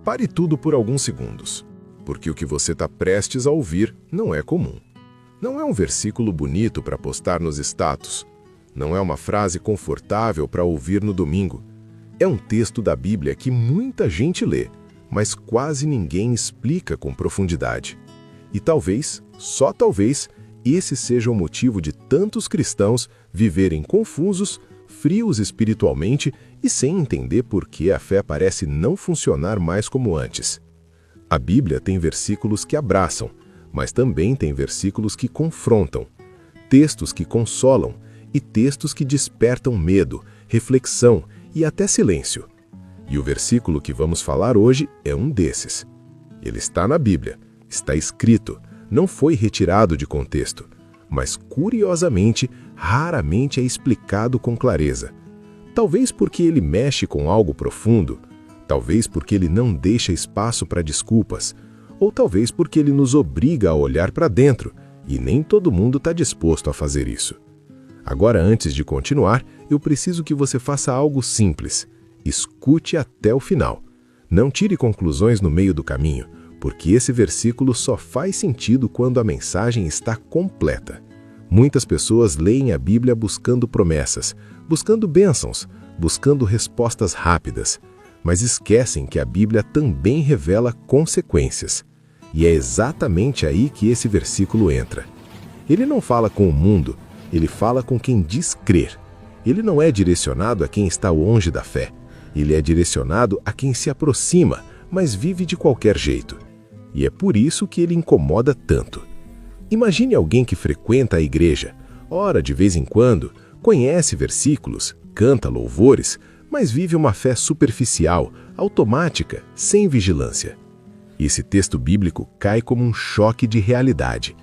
Pare tudo por alguns segundos, porque o que você está prestes a ouvir não é comum. Não é um versículo bonito para postar nos status. Não é uma frase confortável para ouvir no domingo. É um texto da Bíblia que muita gente lê, mas quase ninguém explica com profundidade. E talvez, só talvez, esse seja o motivo de tantos cristãos viverem confusos, frios espiritualmente e sem entender por que a fé parece não funcionar mais como antes. A Bíblia tem versículos que abraçam, mas também tem versículos que confrontam, textos que consolam e textos que despertam medo, reflexão e até silêncio. E o versículo que vamos falar hoje é um desses. Ele está na Bíblia, está escrito, não foi retirado de contexto, mas curiosamente, raramente é explicado com clareza. Talvez porque ele mexe com algo profundo, talvez porque ele não deixa espaço para desculpas, ou talvez porque ele nos obriga a olhar para dentro, e nem todo mundo está disposto a fazer isso. Agora, antes de continuar, eu preciso que você faça algo simples. Escute até o final. Não tire conclusões no meio do caminho, porque esse versículo só faz sentido quando a mensagem está completa. Muitas pessoas leem a Bíblia buscando promessas, buscando bênçãos, buscando respostas rápidas, mas esquecem que a Bíblia também revela consequências. E é exatamente aí que esse versículo entra. Ele não fala com o mundo, ele fala com quem diz crer. Ele não é direcionado a quem está longe da fé. Ele é direcionado a quem se aproxima, mas vive de qualquer jeito. E é por isso que ele incomoda tanto. Imagine alguém que frequenta a igreja, ora de vez em quando, conhece versículos, canta louvores, mas vive uma fé superficial, automática, sem vigilância. Esse texto bíblico cai como um choque de realidade,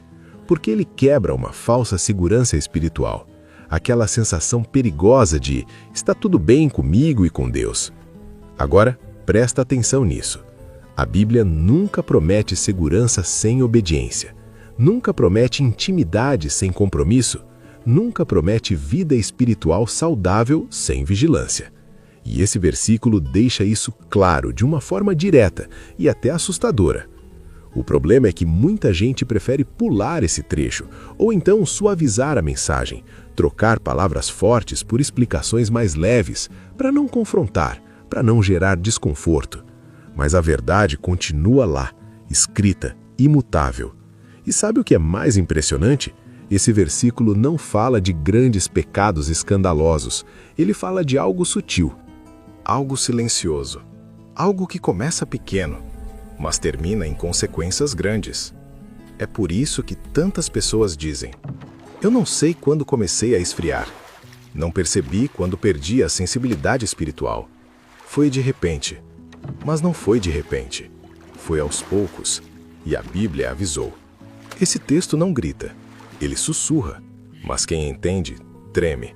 porque ele quebra uma falsa segurança espiritual, aquela sensação perigosa de está tudo bem comigo e com Deus. Agora, presta atenção nisso. A Bíblia nunca promete segurança sem obediência, nunca promete intimidade sem compromisso, nunca promete vida espiritual saudável sem vigilância. E esse versículo deixa isso claro de uma forma direta e até assustadora. O problema é que muita gente prefere pular esse trecho, ou então suavizar a mensagem, trocar palavras fortes por explicações mais leves, para não confrontar, para não gerar desconforto. Mas a verdade continua lá, escrita, imutável. E sabe o que é mais impressionante? Esse versículo não fala de grandes pecados escandalosos, ele fala de algo sutil, algo silencioso, algo que começa pequeno, mas termina em consequências grandes. É por isso que tantas pessoas dizem: eu não sei quando comecei a esfriar, não percebi quando perdi a sensibilidade espiritual. Foi de repente, mas não foi de repente, foi aos poucos, e a Bíblia avisou. Esse texto não grita, ele sussurra, mas quem entende, treme,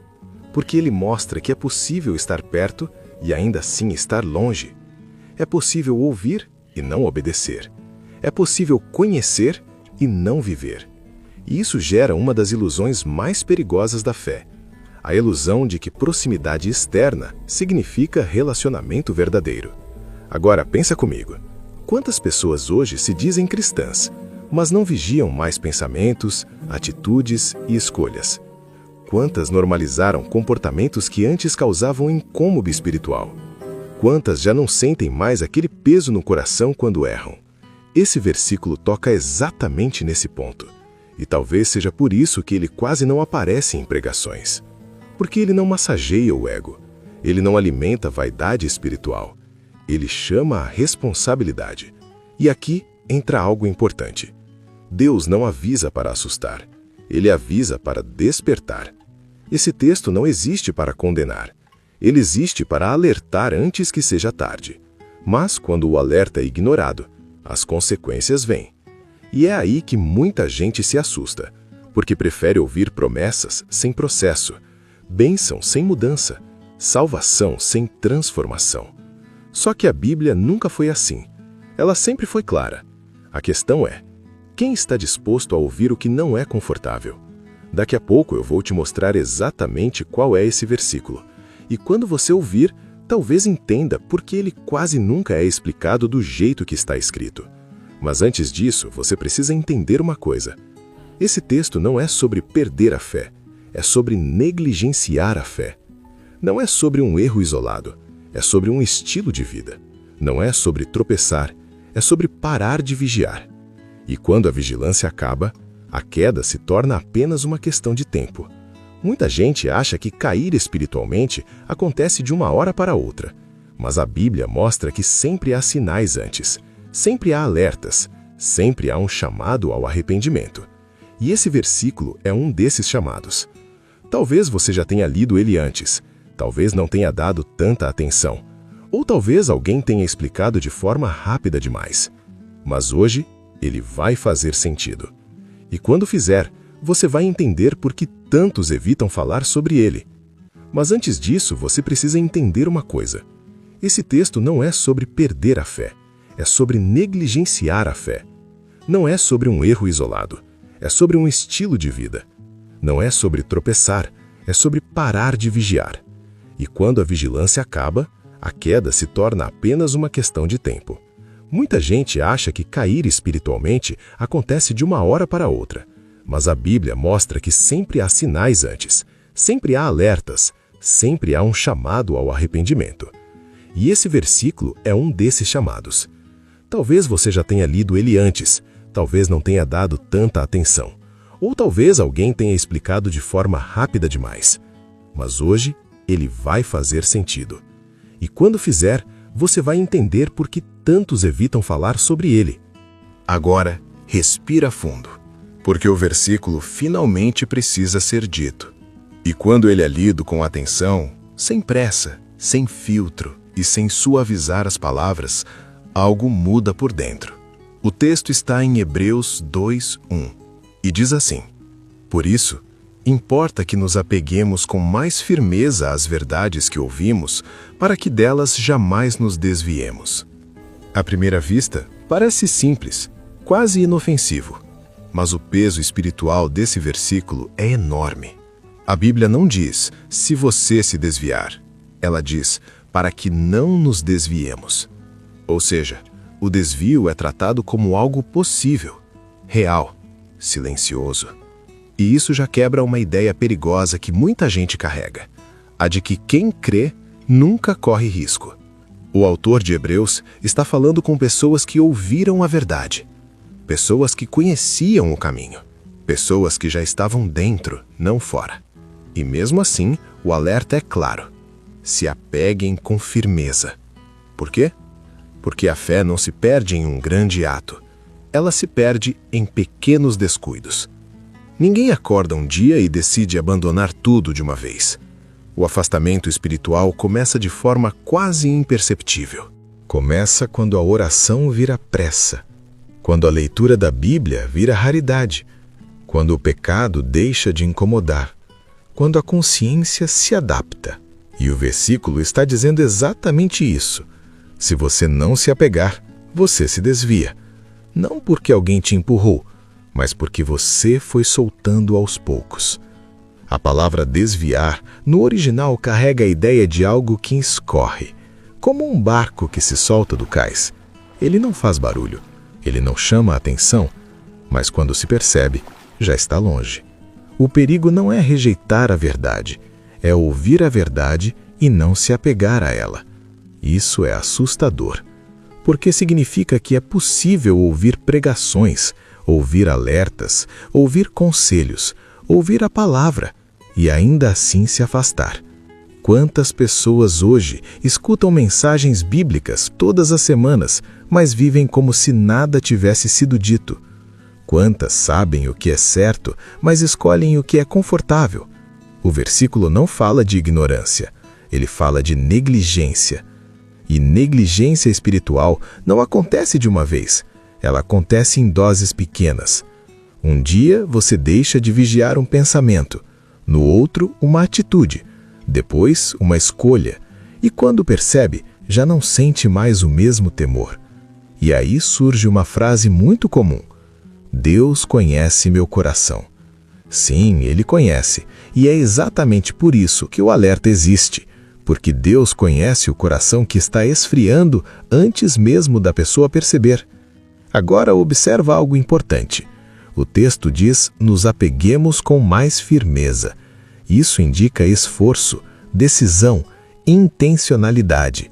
porque ele mostra que é possível estar perto e ainda assim estar longe. É possível ouvir e não obedecer. É possível conhecer e não viver. E isso gera uma das ilusões mais perigosas da fé. A ilusão de que proximidade externa significa relacionamento verdadeiro. Agora pensa comigo. Quantas pessoas hoje se dizem cristãs, mas não vigiam mais pensamentos, atitudes e escolhas? Quantas normalizaram comportamentos que antes causavam incômodo espiritual? Quantas já não sentem mais aquele peso no coração quando erram? Esse versículo toca exatamente nesse ponto. E talvez seja por isso que ele quase não aparece em pregações. Porque ele não massageia o ego. Ele não alimenta a vaidade espiritual. Ele chama a responsabilidade. E aqui entra algo importante. Deus não avisa para assustar. Ele avisa para despertar. Esse texto não existe para condenar. Ele existe para alertar antes que seja tarde. Mas quando o alerta é ignorado, as consequências vêm. E é aí que muita gente se assusta, porque prefere ouvir promessas sem processo, bênção sem mudança, salvação sem transformação. Só que a Bíblia nunca foi assim. Ela sempre foi clara. A questão é: quem está disposto a ouvir o que não é confortável? Daqui a pouco eu vou te mostrar exatamente qual é esse versículo. E quando você ouvir, Talvez entenda porque ele quase nunca é explicado do jeito que está escrito. Mas antes disso, você precisa entender uma coisa. Esse texto não é sobre perder a fé, é sobre negligenciar a fé. Não é sobre um erro isolado, é sobre um estilo de vida. Não é sobre tropeçar, é sobre parar de vigiar. E quando a vigilância acaba, a queda se torna apenas uma questão de tempo. Muita gente acha que cair espiritualmente acontece de uma hora para outra, mas a Bíblia mostra que sempre há sinais antes, sempre há alertas, sempre há um chamado ao arrependimento. E esse versículo é um desses chamados. Talvez você já tenha lido ele antes, talvez não tenha dado tanta atenção, ou talvez alguém tenha explicado de forma rápida demais. Mas hoje, ele vai fazer sentido. E quando fizer, você vai entender por que tantos evitam falar sobre ele. Mas antes disso, você precisa entender uma coisa. Esse texto não é sobre perder a fé, é sobre negligenciar a fé. Não é sobre um erro isolado, é sobre um estilo de vida. Não é sobre tropeçar, é sobre parar de vigiar. E quando a vigilância acaba, a queda se torna apenas uma questão de tempo. Muita gente acha que cair espiritualmente acontece de uma hora para outra, mas a Bíblia mostra que sempre há sinais antes, sempre há alertas, sempre há um chamado ao arrependimento. E esse versículo é um desses chamados. Talvez você já tenha lido ele antes, talvez não tenha dado tanta atenção, ou talvez alguém tenha explicado de forma rápida demais. Mas hoje, ele vai fazer sentido. E quando fizer, você vai entender por que tantos evitam falar sobre ele. Agora, respira fundo, porque o versículo finalmente precisa ser dito. E quando ele é lido com atenção, sem pressa, sem filtro e sem suavizar as palavras, algo muda por dentro. O texto está em Hebreus 2:1 e diz assim: Por isso, importa que nos apeguemos com mais firmeza às verdades que ouvimos, para que delas jamais nos desviemos. À primeira vista, parece simples, quase inofensivo, mas o peso espiritual desse versículo é enorme. A Bíblia não diz, se você se desviar. Ela diz, para que não nos desviemos. Ou seja, o desvio é tratado como algo possível, real, silencioso. E isso já quebra uma ideia perigosa que muita gente carrega, a de que quem crê nunca corre risco. O autor de Hebreus está falando com pessoas que ouviram a verdade, pessoas que conheciam o caminho, pessoas que já estavam dentro, não fora. E mesmo assim, o alerta é claro: se apeguem com firmeza. Por quê? Porque a fé não se perde em um grande ato, ela se perde em pequenos descuidos. Ninguém acorda um dia e decide abandonar tudo de uma vez. O afastamento espiritual começa de forma quase imperceptível. Começa quando a oração vira pressa, quando a leitura da Bíblia vira raridade, quando o pecado deixa de incomodar, quando a consciência se adapta. E o versículo está dizendo exatamente isso. Se você não se apegar, você se desvia. Não porque alguém te empurrou, mas porque você foi soltando aos poucos. A palavra desviar, no original, carrega a ideia de algo que escorre, como um barco que se solta do cais. Ele não faz barulho, ele não chama a atenção, mas quando se percebe, já está longe. O perigo não é rejeitar a verdade, é ouvir a verdade e não se apegar a ela. Isso é assustador, porque significa que é possível ouvir pregações, ouvir alertas, ouvir conselhos, ouvir a palavra e ainda assim se afastar. Quantas pessoas hoje escutam mensagens bíblicas todas as semanas, mas vivem como se nada tivesse sido dito? Quantas sabem o que é certo, mas escolhem o que é confortável? O versículo não fala de ignorância, ele fala de negligência. E negligência espiritual não acontece de uma vez, ela acontece em doses pequenas. Um dia você deixa de vigiar um pensamento, no outro uma atitude, depois uma escolha, e quando percebe, já não sente mais o mesmo temor. E aí surge uma frase muito comum: Deus conhece meu coração. Sim, Ele conhece, e é exatamente por isso que o alerta existe, porque Deus conhece o coração que está esfriando antes mesmo da pessoa perceber. Agora observa algo importante. O texto diz: nos apeguemos com mais firmeza. Isso indica esforço, decisão, intencionalidade.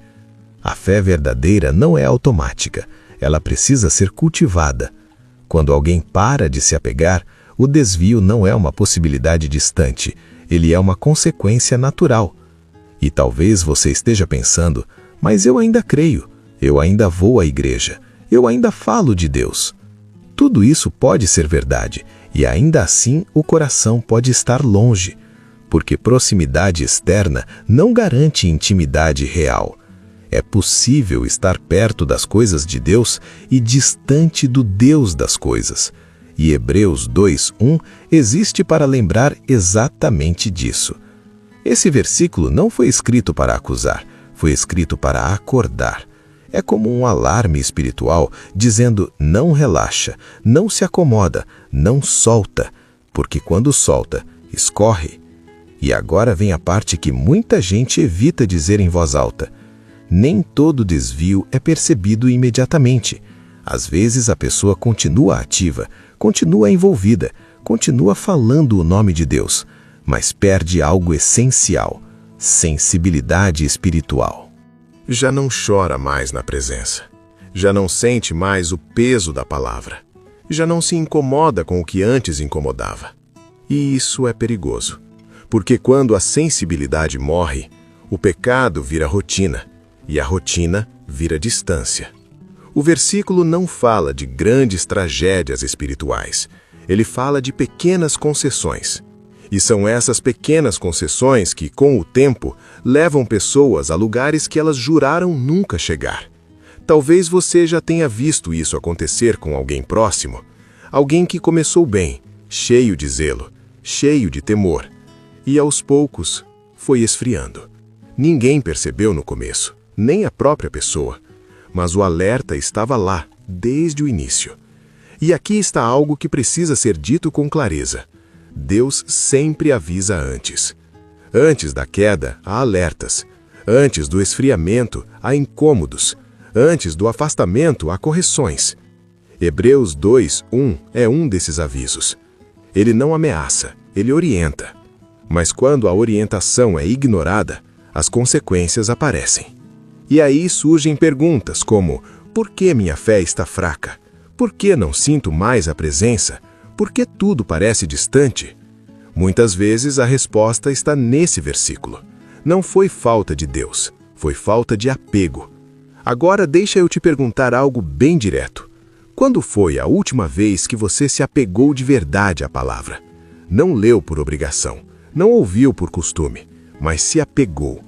A fé verdadeira não é automática, ela precisa ser cultivada. Quando alguém para de se apegar, o desvio não é uma possibilidade distante, ele é uma consequência natural. E talvez você esteja pensando: mas eu ainda creio, eu ainda vou à igreja, eu ainda falo de Deus. Tudo isso pode ser verdade, e ainda assim o coração pode estar longe, porque proximidade externa não garante intimidade real. É possível estar perto das coisas de Deus e distante do Deus das coisas. E Hebreus 2:1 existe para lembrar exatamente disso. Esse versículo não foi escrito para acusar, foi escrito para acordar. É como um alarme espiritual dizendo: não relaxa, não se acomoda, não solta, porque quando solta, escorre. E agora vem a parte que muita gente evita dizer em voz alta. Nem todo desvio é percebido imediatamente. Às vezes a pessoa continua ativa, continua envolvida, continua falando o nome de Deus, mas perde algo essencial: sensibilidade espiritual. Já não chora mais na presença. Já não sente mais o peso da palavra. Já não se incomoda com o que antes incomodava. E isso é perigoso, porque quando a sensibilidade morre, o pecado vira rotina, e a rotina vira distância. O versículo não fala de grandes tragédias espirituais. Ele fala de pequenas concessões. E são essas pequenas concessões que, com o tempo, levam pessoas a lugares que elas juraram nunca chegar. Talvez você já tenha visto isso acontecer com alguém próximo. Alguém que começou bem, cheio de zelo, cheio de temor. E aos poucos, foi esfriando. Ninguém percebeu no começo, nem a própria pessoa. Mas o alerta estava lá, desde o início. E aqui está algo que precisa ser dito com clareza. Deus sempre avisa antes. Antes da queda, há alertas. Antes do esfriamento, há incômodos. Antes do afastamento, há correções. Hebreus 2:1 é um desses avisos. Ele não ameaça, ele orienta. Mas quando a orientação é ignorada, as consequências aparecem. E aí surgem perguntas como: por que minha fé está fraca? Por que não sinto mais a presença? Por que tudo parece distante? Muitas vezes a resposta está nesse versículo. Não foi falta de Deus, foi falta de apego. Agora deixa eu te perguntar algo bem direto. Quando foi a última vez que você se apegou de verdade à palavra? Não leu por obrigação, não ouviu por costume, mas se apegou.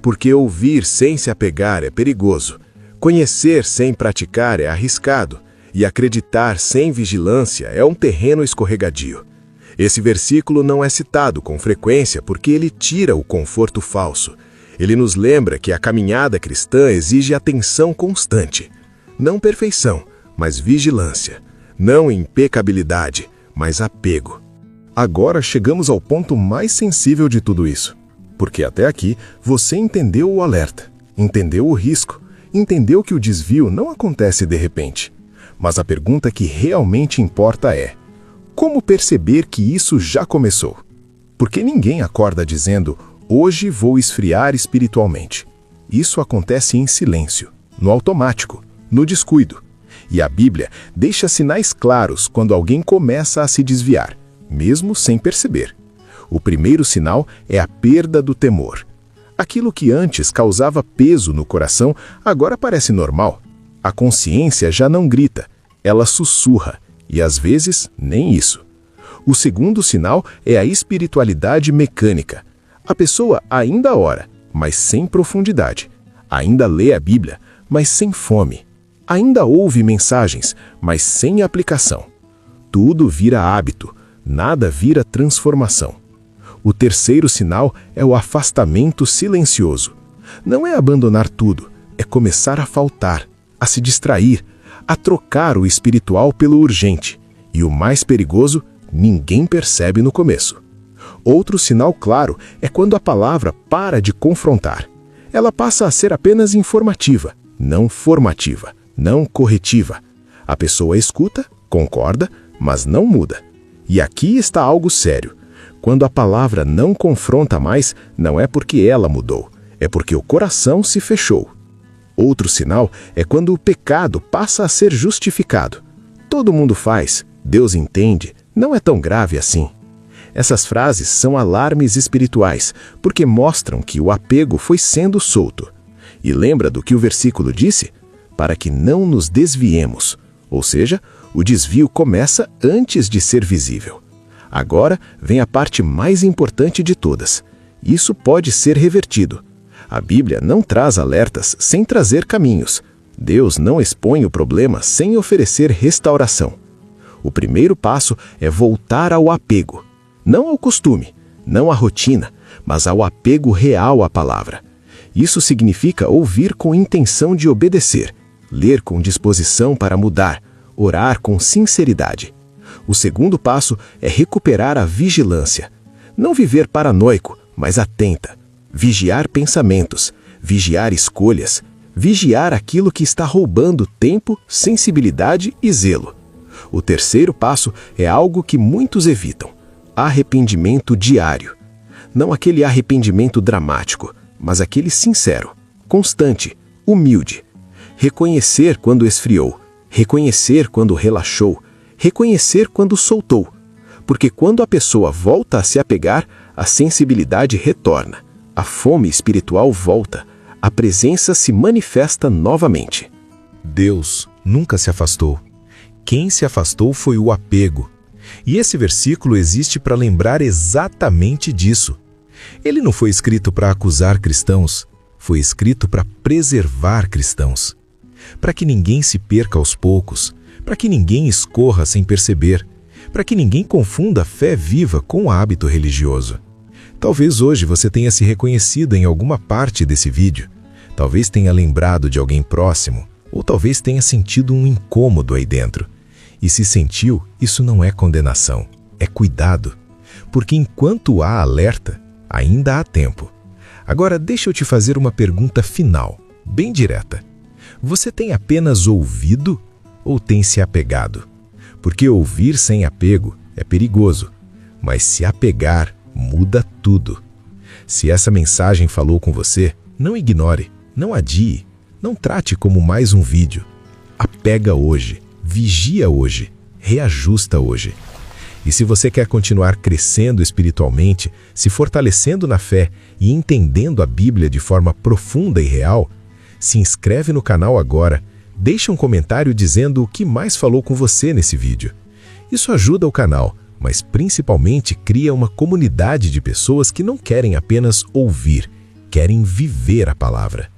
Porque ouvir sem se apegar é perigoso. Conhecer sem praticar é arriscado. E acreditar sem vigilância é um terreno escorregadio. Esse versículo não é citado com frequência porque ele tira o conforto falso. Ele nos lembra que a caminhada cristã exige atenção constante. Não perfeição, mas vigilância. Não impecabilidade, mas apego. Agora chegamos ao ponto mais sensível de tudo isso. Porque até aqui você entendeu o alerta, entendeu o risco, entendeu que o desvio não acontece de repente. Mas a pergunta que realmente importa é: como perceber que isso já começou? Porque ninguém acorda dizendo: hoje vou esfriar espiritualmente. Isso acontece em silêncio, no automático, no descuido. E a Bíblia deixa sinais claros quando alguém começa a se desviar, mesmo sem perceber. O primeiro sinal é a perda do temor. Aquilo que antes causava peso no coração agora parece normal. A consciência já não grita, ela sussurra, e às vezes nem isso. O segundo sinal é a espiritualidade mecânica. A pessoa ainda ora, mas sem profundidade. Ainda lê a Bíblia, mas sem fome. Ainda ouve mensagens, mas sem aplicação. Tudo vira hábito, nada vira transformação. O terceiro sinal é o afastamento silencioso. Não é abandonar tudo, é começar a faltar, a se distrair, a trocar o espiritual pelo urgente. E o mais perigoso, ninguém percebe no começo. Outro sinal claro é quando a palavra para de confrontar. Ela passa a ser apenas informativa, não formativa, não corretiva. A pessoa escuta, concorda, mas não muda. E aqui está algo sério. Quando a palavra não confronta mais, não é porque ela mudou, é porque o coração se fechou. Outro sinal é quando o pecado passa a ser justificado. Todo mundo faz, Deus entende, não é tão grave assim. Essas frases são alarmes espirituais, porque mostram que o apego foi sendo solto. E lembra do que o versículo disse? Para que não nos desviemos. Ou seja, o desvio começa antes de ser visível. Agora vem a parte mais importante de todas. Isso pode ser revertido. A Bíblia não traz alertas sem trazer caminhos. Deus não expõe o problema sem oferecer restauração. O primeiro passo é voltar ao apego. Não ao costume, não à rotina, mas ao apego real à palavra. Isso significa ouvir com intenção de obedecer, ler com disposição para mudar, orar com sinceridade. O segundo passo é recuperar a vigilância. Não viver paranoico, mas atenta. Vigiar pensamentos, vigiar escolhas, vigiar aquilo que está roubando tempo, sensibilidade e zelo. O terceiro passo é algo que muitos evitam: arrependimento diário. Não aquele arrependimento dramático, mas aquele sincero, constante, humilde. Reconhecer quando esfriou, reconhecer quando relaxou, reconhecer quando soltou. Porque quando a pessoa volta a se apegar, a sensibilidade retorna, a fome espiritual volta, a presença se manifesta novamente. Deus nunca se afastou. Quem se afastou foi o apego. E esse versículo existe para lembrar exatamente disso. Ele não foi escrito para acusar cristãos, foi escrito para preservar cristãos. Para que ninguém se perca aos poucos, para que ninguém escorra sem perceber, para que ninguém confunda a fé viva com o hábito religioso. Talvez hoje você tenha se reconhecido em alguma parte desse vídeo, talvez tenha lembrado de alguém próximo, ou talvez tenha sentido um incômodo aí dentro. E se sentiu, isso não é condenação, é cuidado. Porque enquanto há alerta, ainda há tempo. Agora deixa eu te fazer uma pergunta final, bem direta. Você tem apenas ouvido ou tem se apegado? Porque ouvir sem apego é perigoso, mas se apegar muda tudo. Se essa mensagem falou com você, não ignore, não adie, não trate como mais um vídeo. Apega hoje, vigia hoje, reajusta hoje. E se você quer continuar crescendo espiritualmente, se fortalecendo na fé e entendendo a Bíblia de forma profunda e real, se inscreve no canal agora, deixa um comentário dizendo o que mais falou com você nesse vídeo. Isso ajuda o canal, mas principalmente cria uma comunidade de pessoas que não querem apenas ouvir, querem viver a palavra.